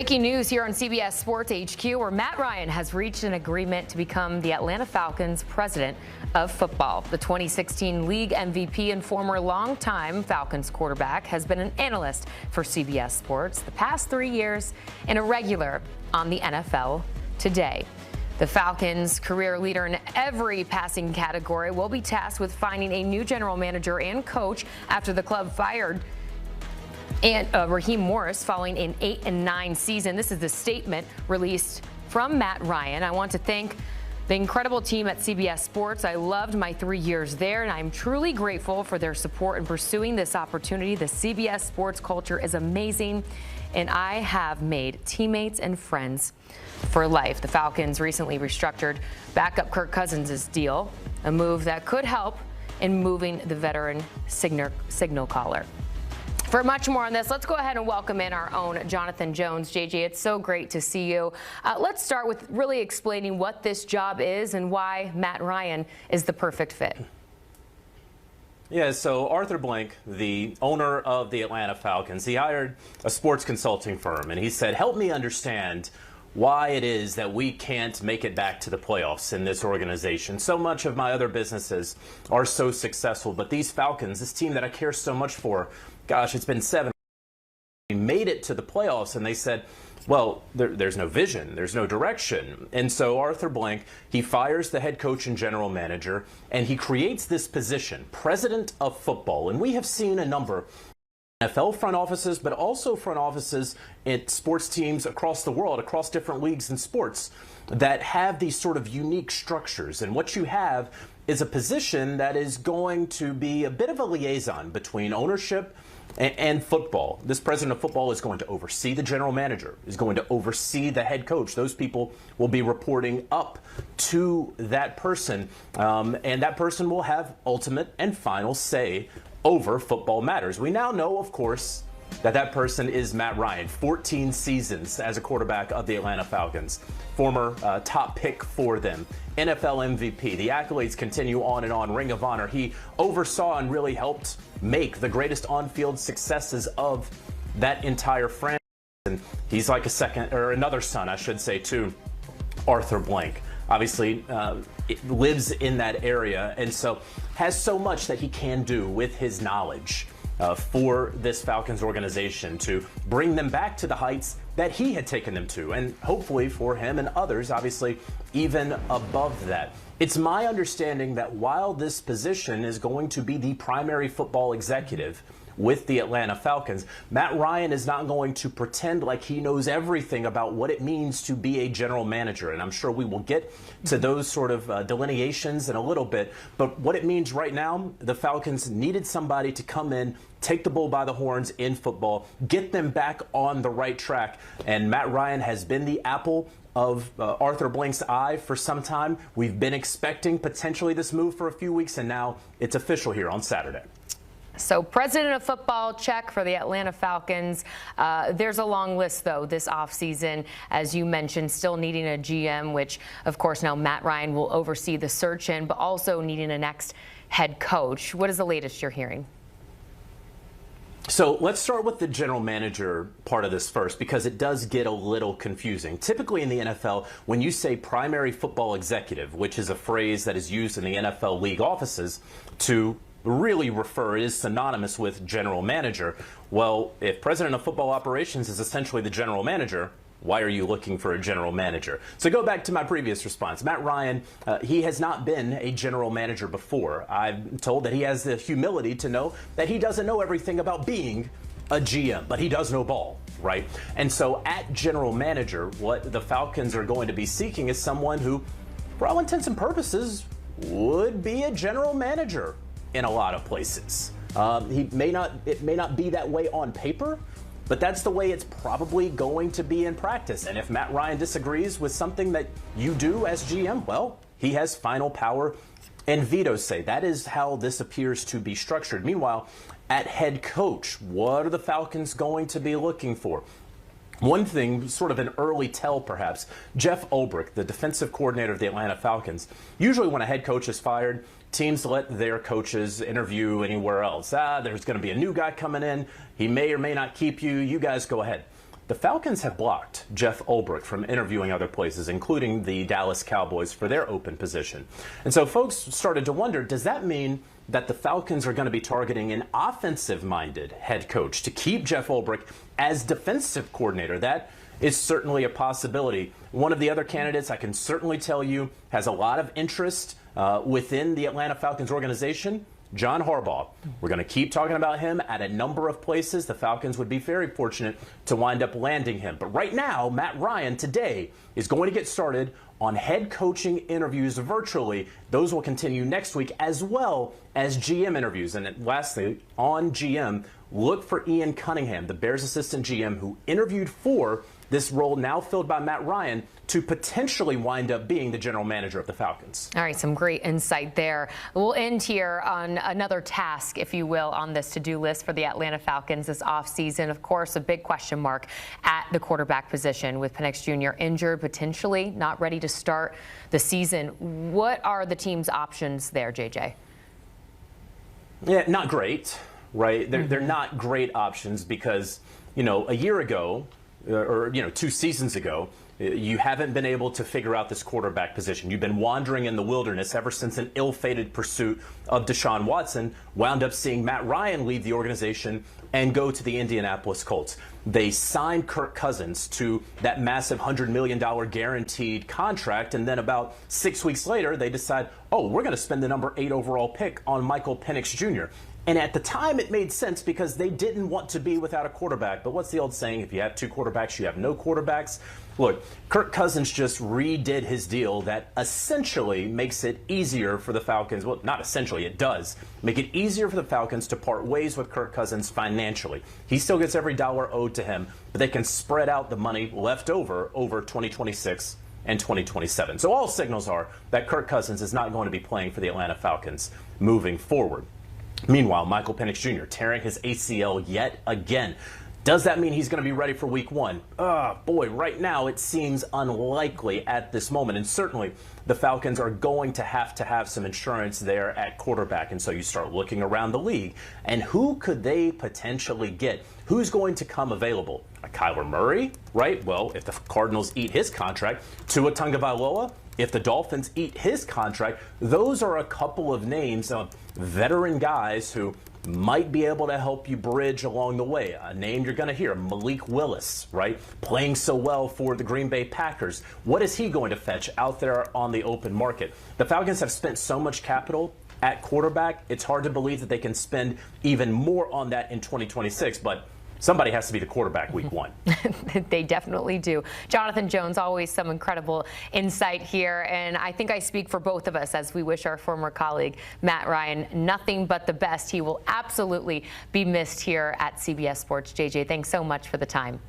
Breaking news here on CBS Sports HQ, where Matt Ryan has reached an agreement to become the Atlanta Falcons president of football. The 2016 league MVP and former longtime Falcons quarterback has been an analyst for CBS Sports the past 3 years and a regular on the NFL Today. The Falcons' career leader in every passing category will be tasked with finding a new general manager and coach after the club fired Raheem Morris following an 8-9 season. This is the statement released from Matt Ryan. I want to thank the incredible team at CBS Sports. I loved my 3 years there, and I'm truly grateful for their support in pursuing this opportunity. The CBS Sports culture is amazing, and I have made teammates and friends for life. The Falcons recently restructured backup Kirk Cousins' deal, a move that could help in moving the veteran signal caller. For much more on this, let's go ahead and welcome in our own Jonathan Jones. JJ, it's so great to see you. Let's start with really explaining what this job is and why Matt Ryan is the perfect fit. Yeah, so Arthur Blank, the owner of the Atlanta Falcons, he hired a sports consulting firm, and he said, help me understand why it is that we can't make it back to the playoffs in this organization. So much of my other businesses are so successful, but these Falcons, this team that I care so much for, gosh, it's been 7. We made it to the playoffs, and they said, well, there's no vision, there's no direction. And so Arthur Blank, he fires the head coach and general manager, and he creates this position, president of football. And we have seen a number NFL front offices, but also front offices at sports teams across the world, across different leagues and sports that have these sort of unique structures. And what you have is a position that is going to be a bit of a liaison between ownership and football. This president of football is going to oversee the general manager, is going to oversee the head coach. Those people will be reporting up to that person, and that person will have ultimate and final say over football matters. We now know, of course, that person is Matt Ryan. 14 seasons as a quarterback of the Atlanta Falcons, former top pick for them, NFL MVP. The accolades continue on and on. Ring of Honor. He oversaw and really helped make the greatest on-field successes of that entire franchise. And he's like a second, or another son, I should say, to Arthur Blank. Obviously, lives in that area, and so has so much that he can do with his knowledge for this Falcons organization to bring them back to the heights that he had taken them to, and hopefully for him and others, obviously, even above that. It's my understanding that while this position is going to be the primary football executive with the Atlanta Falcons, Matt Ryan is not going to pretend like he knows everything about what it means to be a general manager. And I'm sure we will get to those sort of delineations in a little bit. But what it means right now, the Falcons needed somebody to come in, take the bull by the horns in football, get them back on the right track. And Matt Ryan has been the apple of Arthur Blank's eye for some time. We've been expecting potentially this move for a few weeks, and now it's official here on Saturday. So president of football, check for the Atlanta Falcons. There's a long list, though, this offseason, as you mentioned, still needing a GM, which, of course, now Matt Ryan will oversee the search in, but also needing a next head coach. What is the latest you're hearing? So let's start with the general manager part of this first, because it does get a little confusing. Typically in the NFL, when you say primary football executive, which is a phrase that is used in the NFL league offices to really refer, it is synonymous with general manager. Well, if president of football operations is essentially the general manager, why are you looking for a general manager? So go back to my previous response. Matt Ryan, he has not been a general manager before. I'm told that he has the humility to know that he doesn't know everything about being a GM, but he does know ball, right? And so at general manager, what the Falcons are going to be seeking is someone who, for all intents and purposes, would be a general manager in a lot of places. It may not be that way on paper, but that's the way it's probably going to be in practice. And if Matt Ryan disagrees with something that you do as GM, well, he has final power and veto say. That is how this appears to be structured. Meanwhile, at head coach, what are the Falcons going to be looking for? One thing, sort of an early tell perhaps, Jeff Ulbrich, the defensive coordinator of the Atlanta Falcons, usually when a head coach is fired, teams let their coaches interview anywhere else. There's going to be a new guy coming in. He may or may not keep you. You guys go ahead. the Falcons have blocked Jeff Ulbrich from interviewing other places, including the Dallas Cowboys, for their open position. And so folks started to wonder, does that mean that the Falcons are going to be targeting an offensive-minded head coach to keep Jeff Ulbrich as defensive coordinator? That is certainly a possibility. One of the other candidates, I can certainly tell you, has a lot of interest within the Atlanta Falcons organization, John Harbaugh. We're going to keep talking about him at a number of places. The Falcons would be very fortunate to wind up landing him. But right now, Matt Ryan today is going to get started on head coaching interviews virtually. Those will continue next week, as well as GM interviews. And lastly, on GM, look for Ian Cunningham, the Bears assistant GM, who interviewed for this role now filled by Matt Ryan to potentially wind up being the general manager of the Falcons. All right, some great insight there. We'll end here on another task, if you will, on this to-do list for the Atlanta Falcons this offseason. Of course, a big question mark at the quarterback position with Penix Jr. injured, potentially not ready to start the season. What are the team's options there, JJ? Yeah, not great, right? They're not great options because, you know, a year ago, or 2 seasons ago, you haven't been able to figure out this quarterback position. You've been wandering in the wilderness ever since an ill-fated pursuit of Deshaun Watson wound up seeing Matt Ryan leave the organization and go to the Indianapolis Colts. They signed Kirk Cousins to that massive $100 million guaranteed contract, and then about 6 weeks later, they decide, oh, we're going to spend the number 8 overall pick on Michael Penix Jr. And at the time, it made sense because they didn't want to be without a quarterback. But what's the old saying? If you have 2 quarterbacks, you have no quarterbacks. Look, Kirk Cousins just redid his deal that essentially makes it easier for the Falcons. Well, not essentially, it does make it easier for the Falcons to part ways with Kirk Cousins financially. He still gets every dollar owed to him, but they can spread out the money left over 2026 and 2027. So all signals are that Kirk Cousins is not going to be playing for the Atlanta Falcons moving forward. Meanwhile, Michael Penix Jr. tearing his ACL yet again. Does that mean he's going to be ready for week 1? Boy, right now it seems unlikely at this moment. And certainly the Falcons are going to have some insurance there at quarterback. And so you start looking around the league. And who could they potentially get? Who's going to come available? A Kyler Murray, right? Well, if the Cardinals eat his contract, Tua Tagovailoa. If the Dolphins eat his contract, those are a couple of names of veteran guys who might be able to help you bridge along the way. A name you're going to hear, Malik Willis, right? Playing so well for the Green Bay Packers. What is he going to fetch out there on the open market? The Falcons have spent so much capital at quarterback, it's hard to believe that they can spend even more on that in 2026, but somebody has to be the quarterback week 1. They definitely do. Jonathan Jones, always some incredible insight here. And I think I speak for both of us as we wish our former colleague, Matt Ryan, nothing but the best. He will absolutely be missed here at CBS Sports. JJ, thanks so much for the time.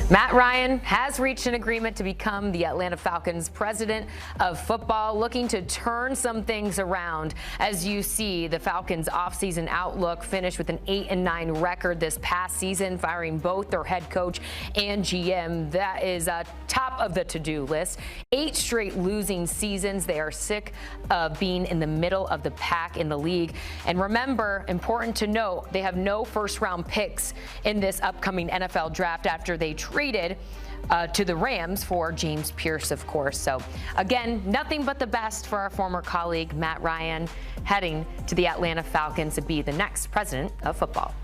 Matt Ryan has reached an agreement to become the Atlanta Falcons president of football, looking to turn some things around. As you see, the Falcons' offseason outlook finished with an 8-9 record this past season, firing both their head coach and GM. That is top of the to-do list. 8 straight losing seasons. They are sick of being in the middle of the pack in the league. And remember, important to note, they have no first-round picks in this upcoming NFL draft after they traded to the Rams for James Pierce, of course. So, again, nothing but the best for our former colleague, Matt Ryan, heading to the Atlanta Falcons to be the next president of football.